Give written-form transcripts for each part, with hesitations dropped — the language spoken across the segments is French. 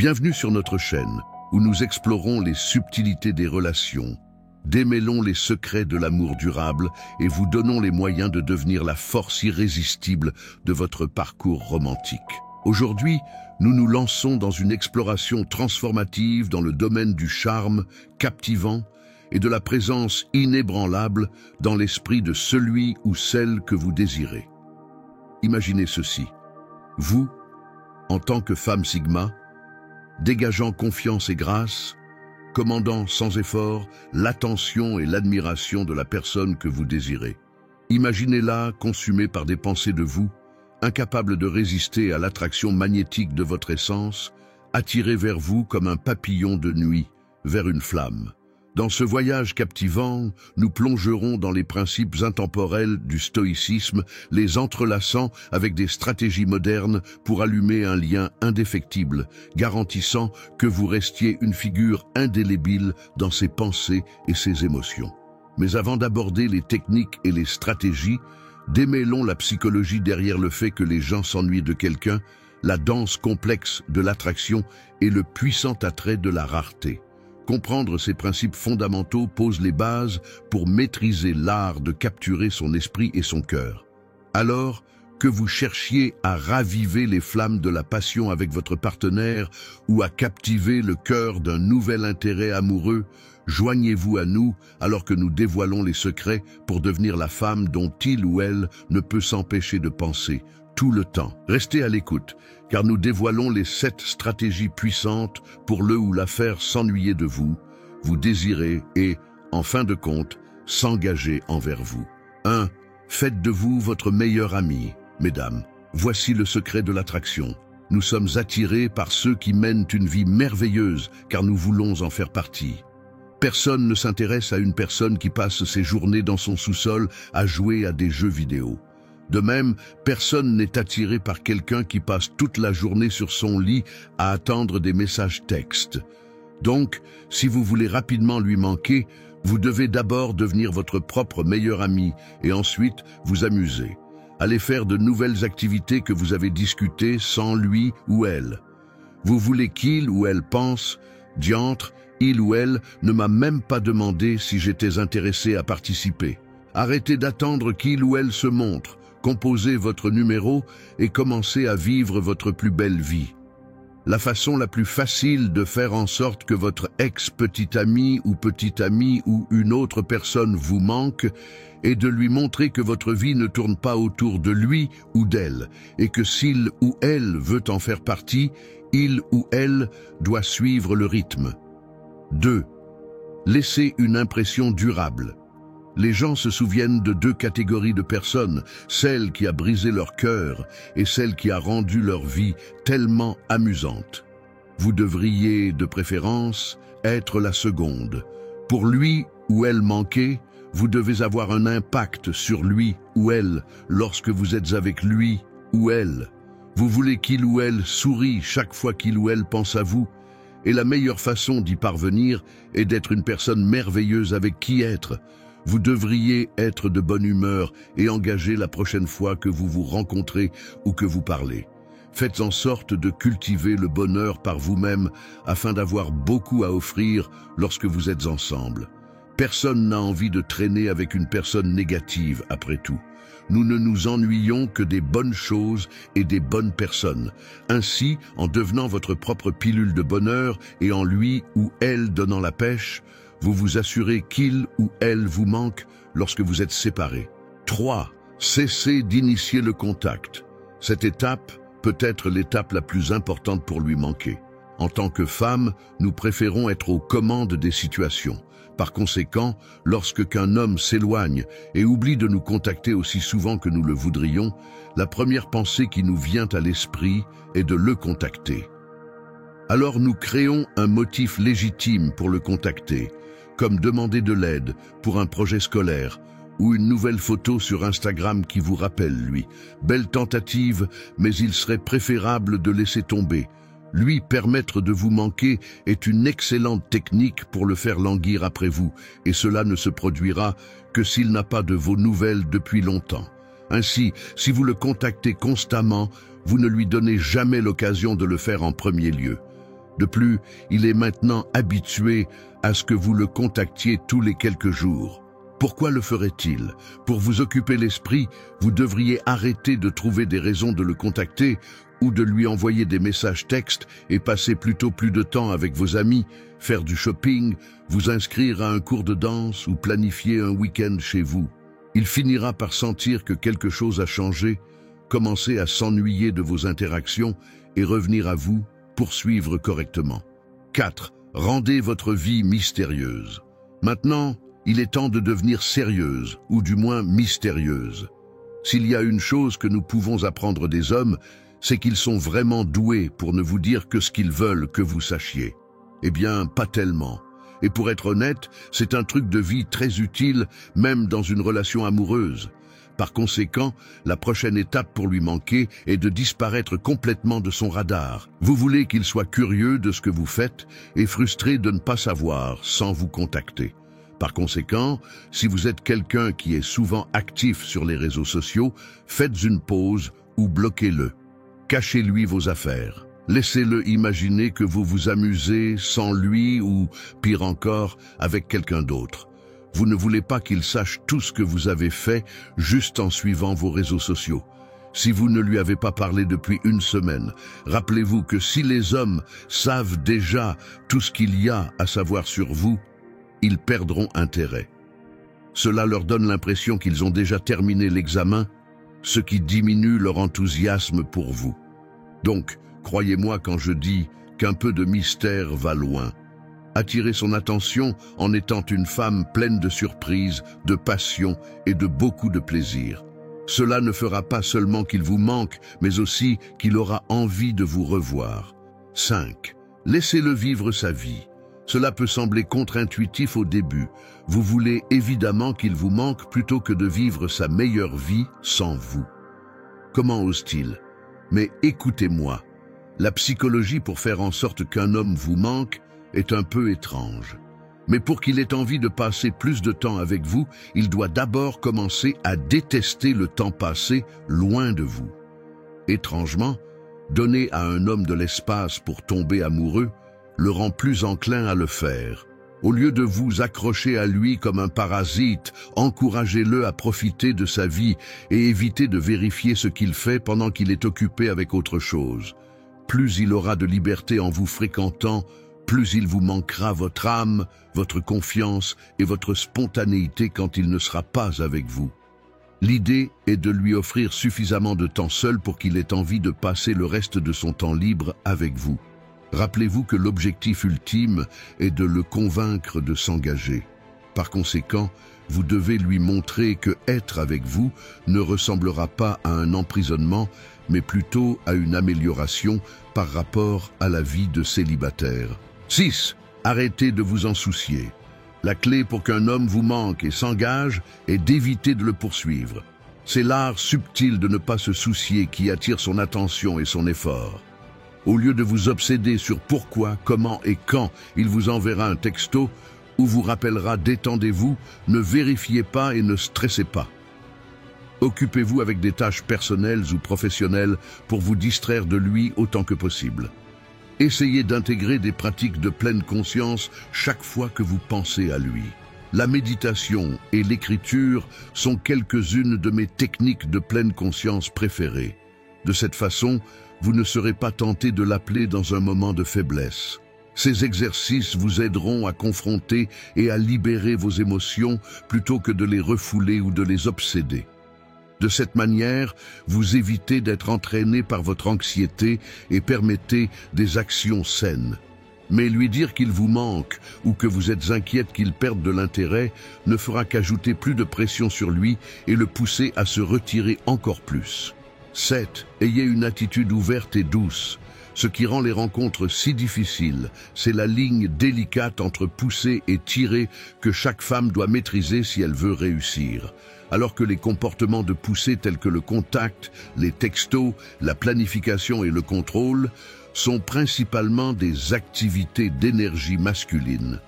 Bienvenue sur notre chaîne, où nous explorons les subtilités des relations, démêlons les secrets de l'amour durable et vous donnons les moyens de devenir la force irrésistible de votre parcours romantique. Aujourd'hui, nous nous lançons dans une exploration transformative dans le domaine du charme captivant et de la présence inébranlable dans l'esprit de celui ou celle que vous désirez. Imaginez ceci. Vous, en tant que femme Sigma, dégageant confiance et grâce, commandant sans effort l'attention et l'admiration de la personne que vous désirez. Imaginez-la consumée par des pensées de vous, incapable de résister à l'attraction magnétique de votre essence, attirée vers vous comme un papillon de nuit vers une flamme. Dans ce voyage captivant, nous plongerons dans les principes intemporels du stoïcisme, les entrelaçant avec des stratégies modernes pour allumer un lien indéfectible, garantissant que vous restiez une figure indélébile dans ses pensées et ses émotions. Mais avant d'aborder les techniques et les stratégies, démêlons la psychologie derrière le fait que les gens s'ennuient de quelqu'un, la danse complexe de l'attraction et le puissant attrait de la rareté. Comprendre ces principes fondamentaux pose les bases pour maîtriser l'art de capturer son esprit et son cœur. Alors que vous cherchiez à raviver les flammes de la passion avec votre partenaire ou à captiver le cœur d'un nouvel intérêt amoureux, joignez-vous à nous alors que nous dévoilons les secrets pour devenir la femme dont il ou elle ne peut s'empêcher de penser tout le temps. Restez à l'écoute, car nous dévoilons les 7 stratégies puissantes pour le ou la faire s'ennuyer de vous, vous désirer et, en fin de compte, s'engager envers vous. 1. Faites de vous votre meilleur ami. Mesdames, voici le secret de l'attraction. Nous sommes attirés par ceux qui mènent une vie merveilleuse, car nous voulons en faire partie. Personne ne s'intéresse à une personne qui passe ses journées dans son sous-sol à jouer à des jeux vidéo. De même, personne n'est attiré par quelqu'un qui passe toute la journée sur son lit à attendre des messages textes. Donc, si vous voulez rapidement lui manquer, vous devez d'abord devenir votre propre meilleur ami et ensuite vous amuser. Allez faire de nouvelles activités que vous avez discutées sans lui ou elle. Vous voulez qu'il ou elle pense « Diantre, il ou elle ne m'a même pas demandé si j'étais intéressé à participer. » Arrêtez d'attendre qu'il ou elle se montre. Composez votre numéro et commencez à vivre votre plus belle vie. La façon la plus facile de faire en sorte que votre ex-petit ami ou une autre personne vous manque est de lui montrer que votre vie ne tourne pas autour de lui ou d'elle et que s'il ou elle veut en faire partie, il ou elle doit suivre le rythme. 2. Laissez une impression durable. Les gens se souviennent de 2 catégories de personnes, celle qui a brisé leur cœur et celle qui a rendu leur vie tellement amusante. Vous devriez, de préférence, être la seconde. Pour lui ou elle manquer, vous devez avoir un impact sur lui ou elle lorsque vous êtes avec lui ou elle. Vous voulez qu'il ou elle sourie chaque fois qu'il ou elle pense à vous, et la meilleure façon d'y parvenir est d'être une personne merveilleuse avec qui être. Vous devriez être de bonne humeur et engagé la prochaine fois que vous vous rencontrez ou que vous parlez. Faites en sorte de cultiver le bonheur par vous-même afin d'avoir beaucoup à offrir lorsque vous êtes ensemble. Personne n'a envie de traîner avec une personne négative, après tout. Nous ne nous ennuyons que des bonnes choses et des bonnes personnes. Ainsi, en devenant votre propre pilule de bonheur et en lui ou elle donnant la pêche, vous vous assurez qu'il ou elle vous manque lorsque vous êtes séparés. 3. Cessez d'initier le contact. Cette étape peut être l'étape la plus importante pour lui manquer. En tant que femme, nous préférons être aux commandes des situations. Par conséquent, lorsque qu'un homme s'éloigne et oublie de nous contacter aussi souvent que nous le voudrions, la première pensée qui nous vient à l'esprit est de le contacter. Alors nous créons un motif légitime pour le contacter, comme demander de l'aide pour un projet scolaire ou une nouvelle photo sur Instagram qui vous rappelle lui. Belle tentative, mais il serait préférable de laisser tomber. Lui permettre de vous manquer est une excellente technique pour le faire languir après vous, et cela ne se produira que s'il n'a pas de vos nouvelles depuis longtemps. Ainsi, si vous le contactez constamment, vous ne lui donnez jamais l'occasion de le faire en premier lieu. De plus, il est maintenant habitué à ce que vous le contactiez tous les quelques jours. Pourquoi le ferait-il? Pour vous occuper l'esprit, vous devriez arrêter de trouver des raisons de le contacter ou de lui envoyer des messages textes et passer plutôt plus de temps avec vos amis, faire du shopping, vous inscrire à un cours de danse ou planifier un week-end chez vous. Il finira par sentir que quelque chose a changé, commencer à s'ennuyer de vos interactions et revenir à vous, poursuivre correctement. 4. Rendez votre vie mystérieuse. Maintenant, il est temps de devenir sérieuse, ou du moins mystérieuse. S'il y a une chose que nous pouvons apprendre des hommes, c'est qu'ils sont vraiment doués pour ne vous dire que ce qu'ils veulent que vous sachiez. Eh bien, pas tellement. Et pour être honnête, c'est un truc de vie très utile, même dans une relation amoureuse. Par conséquent, la prochaine étape pour lui manquer est de disparaître complètement de son radar. Vous voulez qu'il soit curieux de ce que vous faites et frustré de ne pas savoir sans vous contacter. Par conséquent, si vous êtes quelqu'un qui est souvent actif sur les réseaux sociaux, faites une pause ou bloquez-le. Cachez-lui vos affaires. Laissez-le imaginer que vous vous amusez sans lui ou, pire encore, avec quelqu'un d'autre. Vous ne voulez pas qu'il sache tout ce que vous avez fait juste en suivant vos réseaux sociaux. Si vous ne lui avez pas parlé depuis une semaine, rappelez-vous que si les hommes savent déjà tout ce qu'il y a à savoir sur vous, ils perdront intérêt. Cela leur donne l'impression qu'ils ont déjà terminé l'examen, ce qui diminue leur enthousiasme pour vous. Donc, croyez-moi quand je dis qu'un peu de mystère va loin. Attirez son attention en étant une femme pleine de surprises, de passion et de beaucoup de plaisir. Cela ne fera pas seulement qu'il vous manque, mais aussi qu'il aura envie de vous revoir. 5. Laissez-le vivre sa vie. Cela peut sembler contre-intuitif au début. Vous voulez évidemment qu'il vous manque plutôt que de vivre sa meilleure vie sans vous. Comment ose-t-il? Mais écoutez-moi. La psychologie pour faire en sorte qu'un homme vous manque est un peu étrange. Mais pour qu'il ait envie de passer plus de temps avec vous, il doit d'abord commencer à détester le temps passé loin de vous. Étrangement, donner à un homme de l'espace pour tomber amoureux le rend plus enclin à le faire. Au lieu de vous accrocher à lui comme un parasite, encouragez-le à profiter de sa vie et évitez de vérifier ce qu'il fait pendant qu'il est occupé avec autre chose. Plus il aura de liberté en vous fréquentant, plus il vous manquera votre âme, votre confiance et votre spontanéité quand il ne sera pas avec vous. L'idée est de lui offrir suffisamment de temps seul pour qu'il ait envie de passer le reste de son temps libre avec vous. Rappelez-vous que l'objectif ultime est de le convaincre de s'engager. Par conséquent, vous devez lui montrer que être avec vous ne ressemblera pas à un emprisonnement, mais plutôt à une amélioration par rapport à la vie de célibataire. 6. Arrêtez de vous en soucier. La clé pour qu'un homme vous manque et s'engage est d'éviter de le poursuivre. C'est l'art subtil de ne pas se soucier qui attire son attention et son effort. Au lieu de vous obséder sur pourquoi, comment et quand il vous enverra un texto ou vous rappellera « détendez-vous », ne vérifiez pas et ne stressez pas. Occupez-vous avec des tâches personnelles ou professionnelles pour vous distraire de lui autant que possible. Essayez d'intégrer des pratiques de pleine conscience chaque fois que vous pensez à lui. La méditation et l'écriture sont quelques-unes de mes techniques de pleine conscience préférées. De cette façon, vous ne serez pas tenté de l'appeler dans un moment de faiblesse. Ces exercices vous aideront à confronter et à libérer vos émotions plutôt que de les refouler ou de les obséder. De cette manière, vous évitez d'être entraîné par votre anxiété et permettez des actions saines. Mais lui dire qu'il vous manque ou que vous êtes inquiète qu'il perde de l'intérêt ne fera qu'ajouter plus de pression sur lui et le pousser à se retirer encore plus. 7. Ayez une attitude ouverte et douce. Ce qui rend les rencontres si difficiles, c'est la ligne délicate entre pousser et tirer que chaque femme doit maîtriser si elle veut réussir. Alors que les comportements de poussée tels que le contact, les textos, la planification et le contrôle sont principalement des activités d'énergie masculine.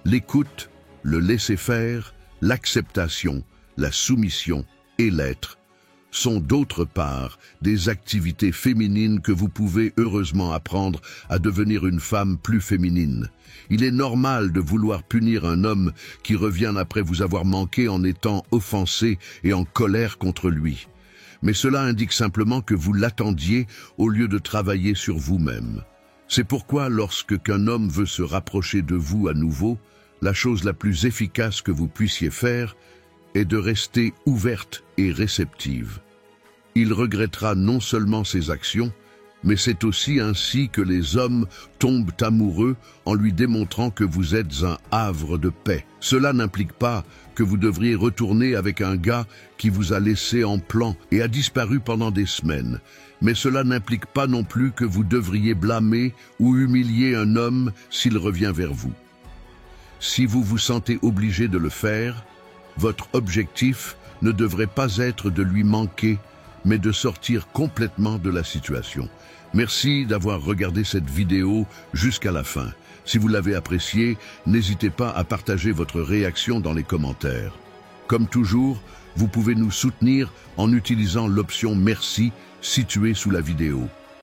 L'écoute, le laisser-faire, l'acceptation, la soumission et l'être sont d'autre part des activités féminines que vous pouvez heureusement apprendre à devenir une femme plus féminine. Il est normal de vouloir punir un homme qui revient après vous avoir manqué en étant offensé et en colère contre lui. Mais cela indique simplement que vous l'attendiez au lieu de travailler sur vous-même. C'est pourquoi lorsque qu'un homme veut se rapprocher de vous à nouveau, la chose la plus efficace que vous puissiez faire est de rester ouverte et réceptive. Il regrettera non seulement ses actions, mais c'est aussi ainsi que les hommes tombent amoureux en lui démontrant que vous êtes un havre de paix. Cela n'implique pas que vous devriez retourner avec un gars qui vous a laissé en plan et a disparu pendant des semaines. Mais cela n'implique pas non plus que vous devriez blâmer ou humilier un homme s'il revient vers vous. Si vous vous sentez obligé de le faire, votre objectif ne devrait pas être de lui manquer, mais de sortir complètement de la situation. Merci d'avoir regardé cette vidéo jusqu'à la fin. Si vous l'avez appréciée, n'hésitez pas à partager votre réaction dans les commentaires. Comme toujours, vous pouvez nous soutenir en utilisant l'option Merci située sous la vidéo.